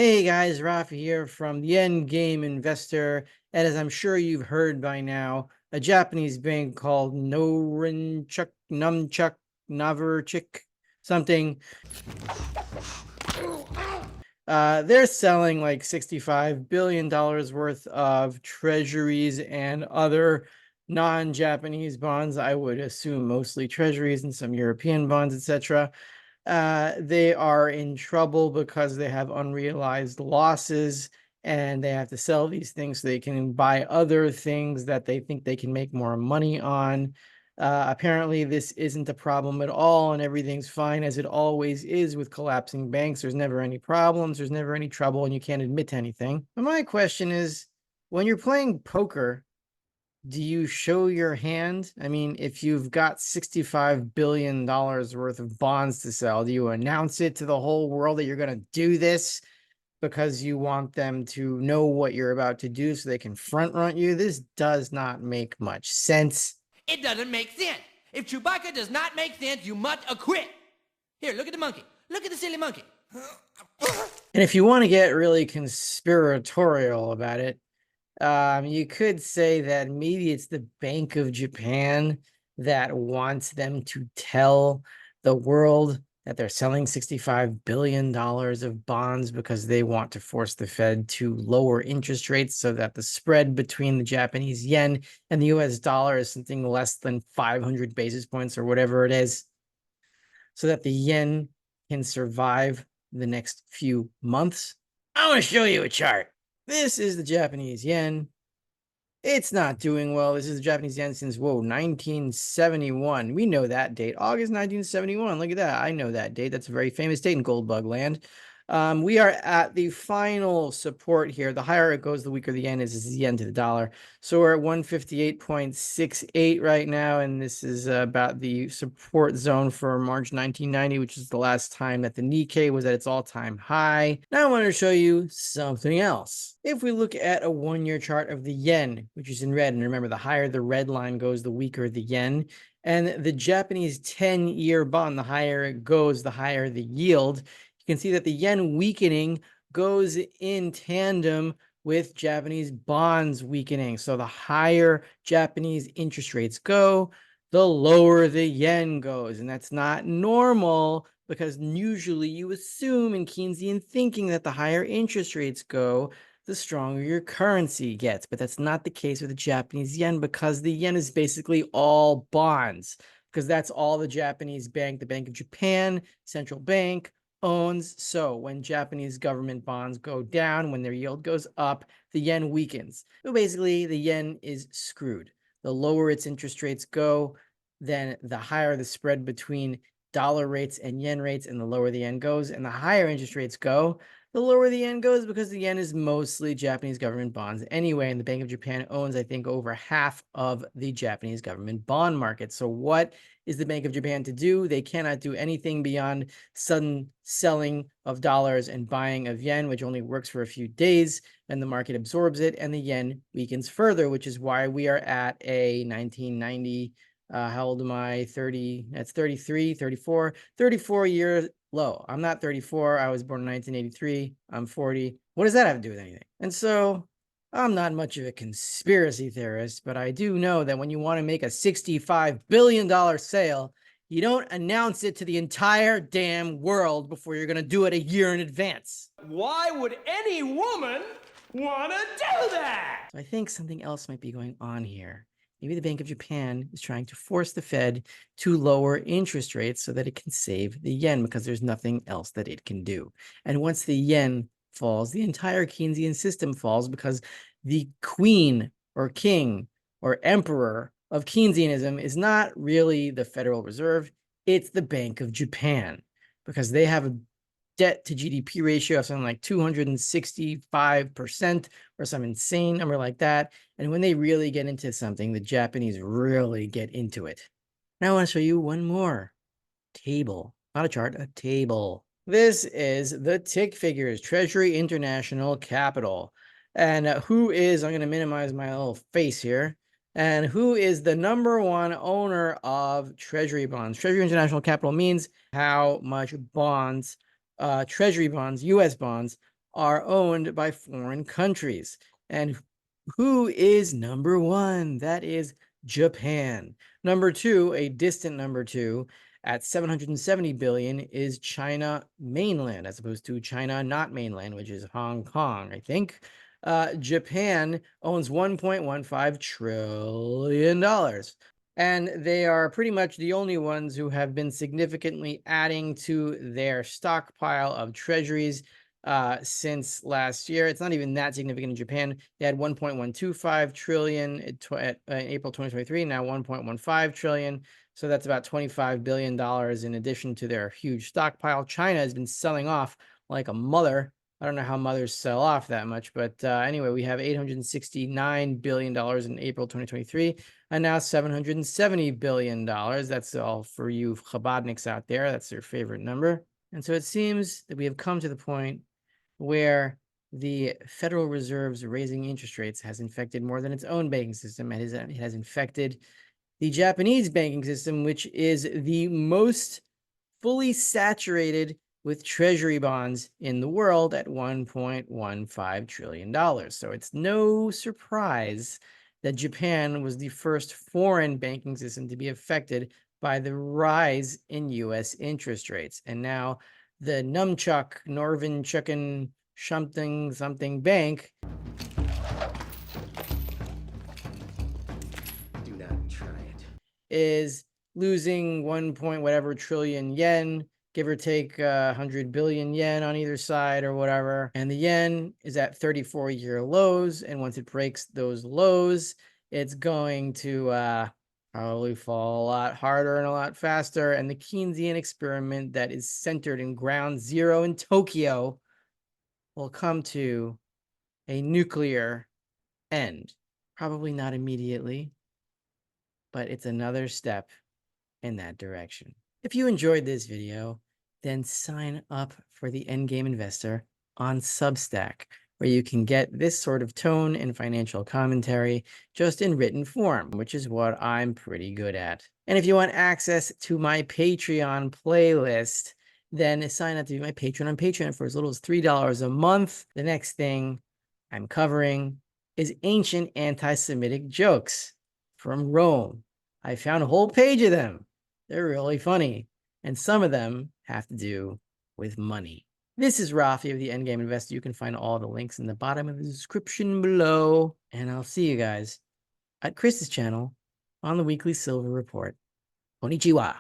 Hey guys, Rafi here from the Endgame Investor. And as I'm sure you've heard by now, a Japanese bank called Norinchukin something. They're selling like $65 billion worth of treasuries and other non-Japanese bonds. I would assume mostly treasuries and some European bonds, etc. They are in trouble because they have unrealized losses and they have to sell these things so they can buy other things that they think they can make more money on. Apparently, this isn't a problem at all, and everything's fine as it always is with collapsing banks. There's never any problems, there's never any trouble, and you can't admit to anything. But my question is, when you're playing poker, do you show your hand? I mean, if you've got $65 billion worth of bonds to sell, do you announce it to the whole world that you're going to do this because you want them to know what you're about to do so they can front run you? This does not make much sense. It doesn't make sense. If Chewbacca does not make sense, you must acquit. Here, look at the monkey. Look at the silly monkey. And if you want to get really conspiratorial about it, you could say that maybe it's the Bank of Japan that wants them to tell the world that they're selling $65 billion of bonds because they want to force the Fed to lower interest rates so that the spread between the Japanese yen and the US dollar is something less than 500 basis points or whatever it is, so that the yen can survive the next few months. I want to show you a chart. This is the Japanese yen. It's not doing well. This is the Japanese yen since, 1971. We know that date. August 1971. Look at that. I know that date. That's a very famous date in gold bug land. We are at the final support here. The higher it goes, the weaker the yen is the yen to the dollar. So we're at 158.68 right now, and this is about the support zone for March 1990, which is the last time that the Nikkei was at its all-time high. Now I want to show you something else. If we look at a one-year chart of the yen, which is in red, and remember, the higher the red line goes, the weaker the yen, and the Japanese 10-year bond, the higher it goes, the higher the yield. You can see that the yen weakening goes in tandem with Japanese bonds weakening. So the higher Japanese interest rates go, the lower the yen goes. And that's not normal because usually you assume in Keynesian thinking that the higher interest rates go, the stronger your currency gets. But that's not the case with the Japanese yen because the yen is basically all bonds, because that's all the Japanese bank, the Bank of Japan, central bank, owns. So when Japanese government bonds go down, when their yield goes up, the yen weakens. So basically, the yen is screwed. The lower its interest rates go, then the higher the spread between dollar rates and yen rates, and the lower the yen goes. And the higher interest rates go, the lower the yen goes, because the yen is mostly Japanese government bonds anyway, and the Bank of Japan owns, I think, over half of the Japanese government bond market. So what is the Bank of Japan to do? They cannot do anything beyond sudden selling of dollars and buying of yen, which only works for a few days, and the market absorbs it, and the yen weakens further, which is why we are at a 1990, how old am I? 30, that's 33, 34 year low. I'm not 34. I was born in 1983. I'm 40. What does that have to do with anything? And so I'm not much of a conspiracy theorist, but I do know that when you want to make a $65 billion sale, you don't announce it to the entire damn world before you're going to do it a year in advance. Why would any woman want to do that? So I think something else might be going on here. Maybe the Bank of Japan is trying to force the Fed to lower interest rates so that it can save the yen, because there's nothing else that it can do. And once the yen falls, the entire Keynesian system falls, because the queen or king or emperor of Keynesianism is not really the Federal Reserve, it's the Bank of Japan, because they have a debt to GDP ratio of something like 265% or some insane number like that. And when they really get into something, the Japanese really get into it. Now I want to show you one more table, not a chart, a table. This is the tick figures, Treasury International Capital. And who is, I'm going to minimize my little face here, and who is the #1 owner of Treasury bonds? Treasury International Capital means how much bonds, Treasury bonds, US bonds, are owned by foreign countries. And who is number one? That is Japan. Number two, a distant number two, at 770 billion is China mainland, as opposed to China not mainland, which is Hong Kong, I think. Japan owns $1.15 trillion. And they are pretty much the only ones who have been significantly adding to their stockpile of treasuries since last year. It's not even that significant in Japan. They had 1.125 trillion in April 2023, now 1.15 trillion. So that's about $25 billion in addition to their huge stockpile. China has been selling off like a mother. I don't know how mothers sell off that much, but anyway, we have $869 billion in April 2023, and now $770 billion. That's all for you Chabadniks out there. That's their favorite number. And so it seems that we have come to the point where the Federal Reserve's raising interest rates has infected more than its own banking system. It has infected the Japanese banking system, which is the most fully saturated with treasury bonds in the world at $1.15 trillion. So it's no surprise that Japan was the first foreign banking system to be affected by the rise in US interest rates. And now the Norinchukin something bank Do not try it. is losing 1 point whatever trillion yen, give or take 100 billion yen on either side or whatever. And the yen is at 34-year lows. And once it breaks those lows, it's going to probably fall a lot harder and a lot faster. And the Keynesian experiment that is centered in ground zero in Tokyo will come to a nuclear end. Probably not immediately, but it's another step in that direction. If you enjoyed this video, then sign up for the Endgame Investor on Substack, where you can get this sort of tone and financial commentary just in written form, which is what I'm pretty good at. And if you want access to my Patreon playlist, then sign up to be my patron on Patreon for as little as $3 a month. The next thing I'm covering is ancient anti-Semitic jokes from Rome. I found a whole page of them. They're really funny, and some of them have to do with money. This is Rafi of the Endgame Investor. You can find all the links in the bottom of the description below, and I'll see you guys at Chris's channel on the Weekly Silver Report. Konnichiwa.